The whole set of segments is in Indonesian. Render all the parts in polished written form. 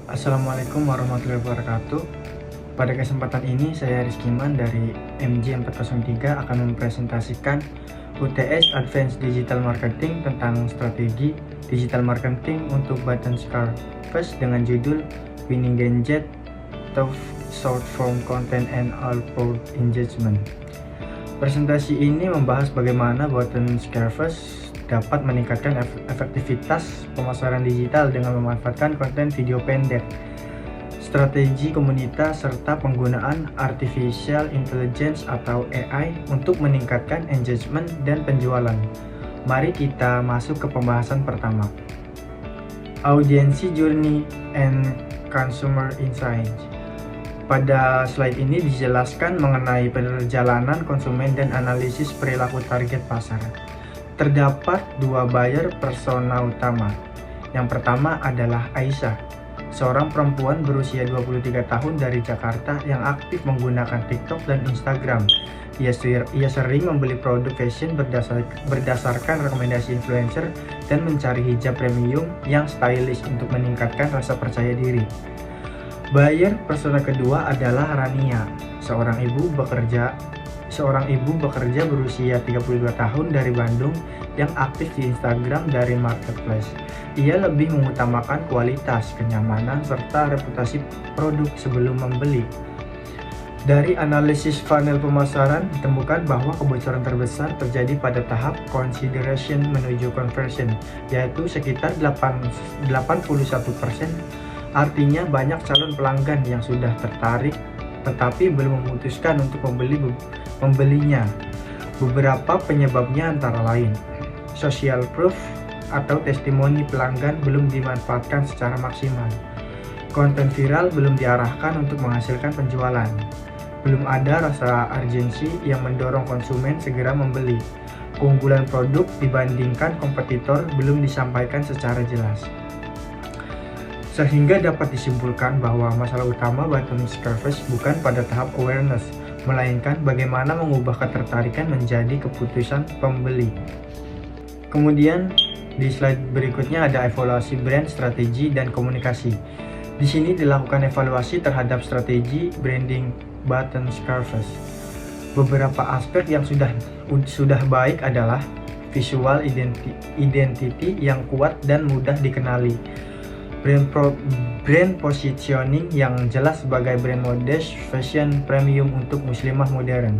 Assalamualaikum warahmatullahi wabarakatuh. Pada kesempatan ini saya Rizkyman dari MJ403 akan mempresentasikan UTS Advanced Digital Marketing tentang strategi digital marketing untuk button scarves dengan judul Winning Gadget, Tough Short Form Content and Outbound Engagement. Presentasi ini membahas bagaimana button scarves dapat meningkatkan efektivitas pemasaran digital dengan memanfaatkan konten video pendek, strategi komunitas, serta penggunaan artificial intelligence atau AI untuk meningkatkan engagement dan penjualan. Mari kita masuk ke pembahasan pertama. Audience Journey and Consumer Insights. Pada slide ini dijelaskan mengenai perjalanan konsumen dan analisis perilaku target pasar. Terdapat dua buyer persona utama. Yang pertama adalah Aisyah, seorang perempuan berusia 23 tahun dari Jakarta yang aktif menggunakan TikTok dan Instagram. Ia sering membeli produk fashion berdasarkan rekomendasi influencer dan mencari hijab premium yang stylish untuk meningkatkan rasa percaya diri. Buyer persona kedua adalah Rania, seorang ibu bekerja berusia 32 tahun dari Bandung yang aktif di Instagram dari marketplace. Ia lebih mengutamakan kualitas, kenyamanan, serta reputasi produk sebelum membeli. Dari analisis funnel pemasaran ditemukan bahwa kebocoran terbesar terjadi pada tahap consideration menuju conversion, yaitu sekitar 81%. Artinya banyak calon pelanggan yang sudah tertarik tetapi belum memutuskan untuk membelinya. Beberapa penyebabnya antara lain social proof atau testimoni pelanggan belum dimanfaatkan secara maksimal, konten viral belum diarahkan untuk menghasilkan penjualan, belum ada rasa urgensi yang mendorong konsumen segera membeli, keunggulan produk dibandingkan kompetitor belum disampaikan secara jelas. Sehingga dapat disimpulkan bahwa masalah utama button scarves bukan pada tahap awareness, melainkan bagaimana mengubah ketertarikan menjadi keputusan pembeli. Kemudian di slide berikutnya ada evaluasi brand, strategi, dan komunikasi. Di sini dilakukan evaluasi terhadap strategi branding button scarves. Beberapa aspek yang sudah baik adalah visual identity yang kuat dan mudah dikenali, brand positioning yang jelas sebagai brand modest fashion premium untuk muslimah modern.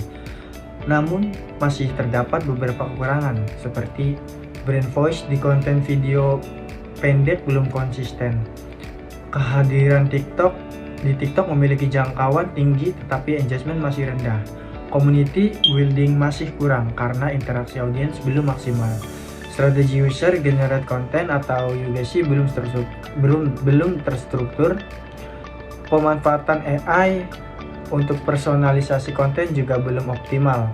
Namun masih terdapat beberapa kekurangan seperti brand voice di konten video pendek belum konsisten. Kehadiran di TikTok memiliki jangkauan tinggi tetapi engagement masih rendah. Community building masih kurang karena interaksi audiens belum maksimal. Strategi user generate content atau UGC belum terstruktur. Pemanfaatan AI untuk personalisasi konten juga belum optimal.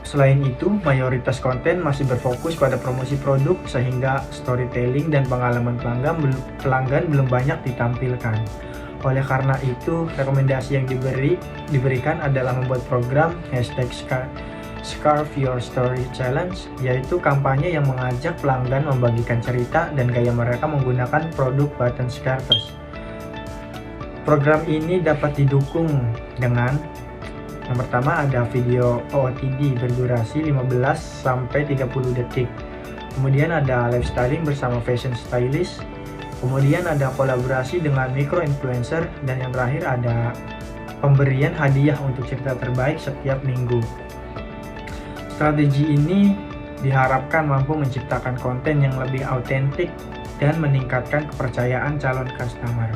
Selain itu, mayoritas konten masih berfokus pada promosi produk sehingga storytelling dan pengalaman pelanggan belum banyak ditampilkan. Oleh karena itu, rekomendasi yang diberikan adalah membuat program Scarf Your Story Challenge, yaitu kampanye yang mengajak pelanggan membagikan cerita dan gaya mereka menggunakan produk button scarves. Program ini dapat didukung dengan yang pertama ada video OOTD berdurasi 15-30 detik. Kemudian ada live styling bersama fashion stylist. Kemudian ada kolaborasi dengan micro influencer dan yang terakhir ada pemberian hadiah untuk cerita terbaik setiap minggu. Strategi ini diharapkan mampu menciptakan konten yang lebih autentik dan meningkatkan kepercayaan calon customer.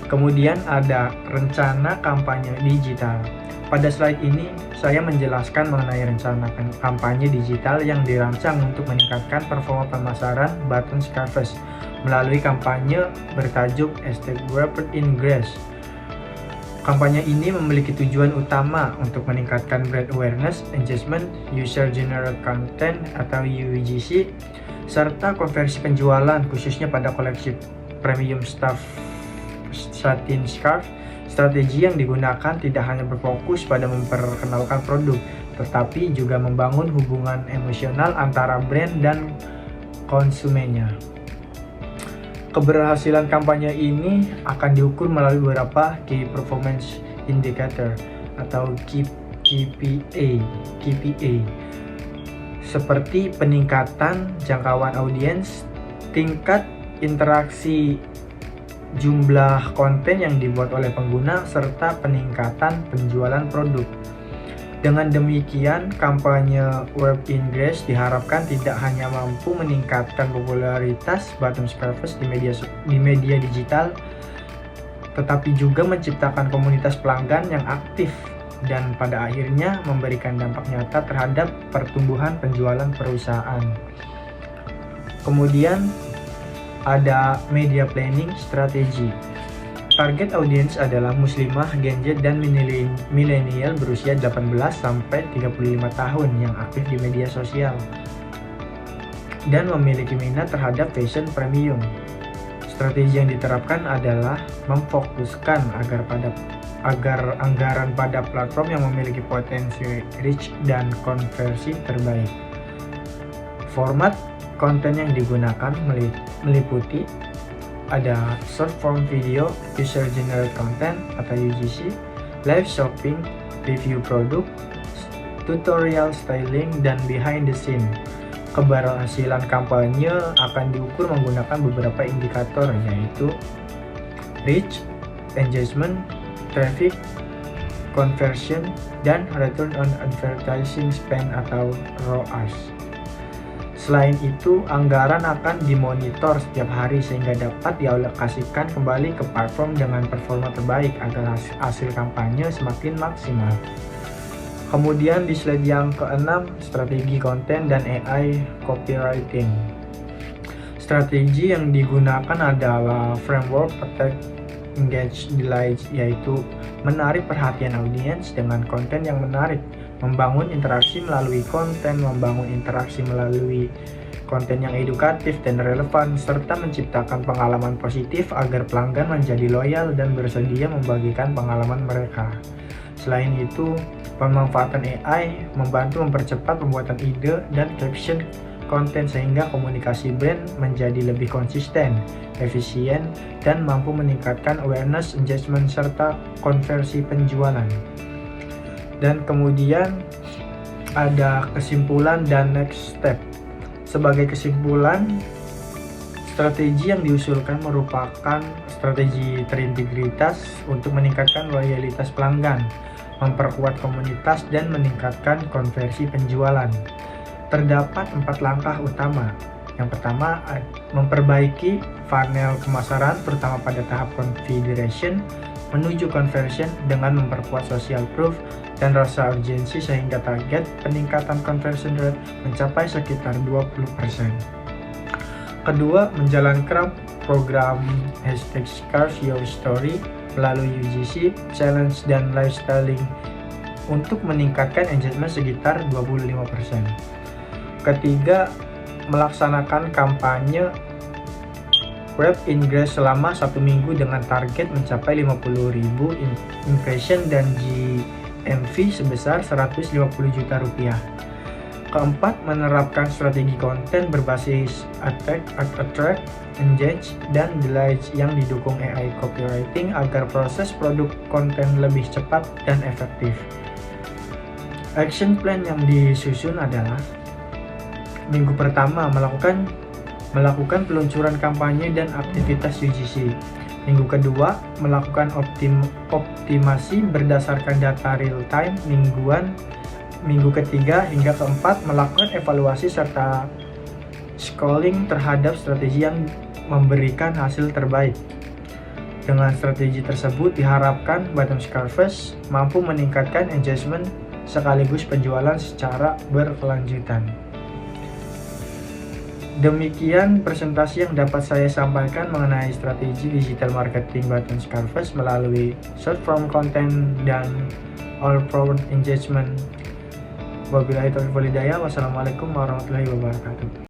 Kemudian ada rencana kampanye digital. Pada slide ini saya menjelaskan mengenai rencana kampanye digital yang dirancang untuk meningkatkan performa pemasaran button scarves melalui kampanye bertajuk #WrappedInGrace. Kampanye ini memiliki tujuan utama untuk meningkatkan brand awareness, engagement, user generated content atau UGC, serta konversi penjualan khususnya pada koleksi premium satin scarf. Strategi yang digunakan tidak hanya berfokus pada memperkenalkan produk, tetapi juga membangun hubungan emosional antara brand dan konsumennya. Keberhasilan kampanye ini akan diukur melalui beberapa Key Performance Indicator atau KPI, seperti peningkatan jangkauan audiens, tingkat interaksi, jumlah konten yang dibuat oleh pengguna, serta peningkatan penjualan produk. Dengan demikian, kampanye web ingress diharapkan tidak hanya mampu meningkatkan popularitas bottom scrapers di media digital, tetapi juga menciptakan komunitas pelanggan yang aktif dan pada akhirnya memberikan dampak nyata terhadap pertumbuhan penjualan perusahaan. Kemudian ada media planning strategi. Target audience adalah muslimah, Gen Z, dan milenial berusia 18 sampai 35 tahun yang aktif di media sosial dan memiliki minat terhadap fashion premium. Strategi yang diterapkan adalah memfokuskan agar anggaran pada platform yang memiliki potensi reach dan konversi terbaik. Format konten yang digunakan meliputi ada short form video, user generated content atau UGC, live shopping, review produk, tutorial styling, dan behind the scene. Keberhasilan kampanye akan diukur menggunakan beberapa indikator, yaitu reach, engagement, traffic, conversion, dan return on advertising spend atau ROAS. Selain itu, anggaran akan dimonitor setiap hari sehingga dapat dialokasikan kembali ke platform dengan performa terbaik agar hasil kampanye semakin maksimal. Kemudian di slide yang ke-6, strategi konten dan AI copywriting. Strategi yang digunakan adalah framework Attack, Engage, Delight, yaitu menarik perhatian audiens dengan konten yang menarik, membangun interaksi melalui konten yang edukatif dan relevan, serta menciptakan pengalaman positif agar pelanggan menjadi loyal dan bersedia membagikan pengalaman mereka. Selain itu, pemanfaatan AI membantu mempercepat pembuatan ide dan caption konten sehingga komunikasi brand menjadi lebih konsisten, efisien, dan mampu meningkatkan awareness, engagement, serta konversi penjualan. Dan kemudian ada kesimpulan dan next step. Sebagai kesimpulan, strategi yang diusulkan merupakan strategi terintegritas untuk meningkatkan loyalitas pelanggan, memperkuat komunitas, dan meningkatkan konversi penjualan. Terdapat 4 langkah utama. Yang pertama, memperbaiki funnel pemasaran terutama pada tahap consideration menuju conversion dengan memperkuat social proof dan rasa urgensi sehingga target peningkatan conversion rate mencapai sekitar 20%. Kedua, menjalankan program #ShareYourStory melalui UGC, challenge, dan live styling untuk meningkatkan engagement sekitar 25%. Ketiga, melaksanakan kampanye web ingress selama 1 minggu dengan target mencapai 50.000 impression dan GMV sebesar 150 juta rupiah. Keempat, menerapkan strategi konten berbasis attract, engage, dan delight yang didukung AI copywriting agar proses produk konten lebih cepat dan efektif. Action plan yang disusun adalah: minggu pertama melakukan peluncuran kampanye dan aktivitas UGC. Minggu kedua, melakukan optimasi berdasarkan data real time mingguan. Minggu ketiga hingga keempat, melakukan evaluasi serta scaling terhadap strategi yang memberikan hasil terbaik. Dengan strategi tersebut diharapkan bottom scrapers mampu meningkatkan engagement sekaligus penjualan secara berkelanjutan. Demikian presentasi yang dapat saya sampaikan mengenai strategi digital marketing bottom scrapers melalui short form content dan all forward engagement. Wabillahi taufiq wal hidayah. Wassalamualaikum warahmatullahi wabarakatuh.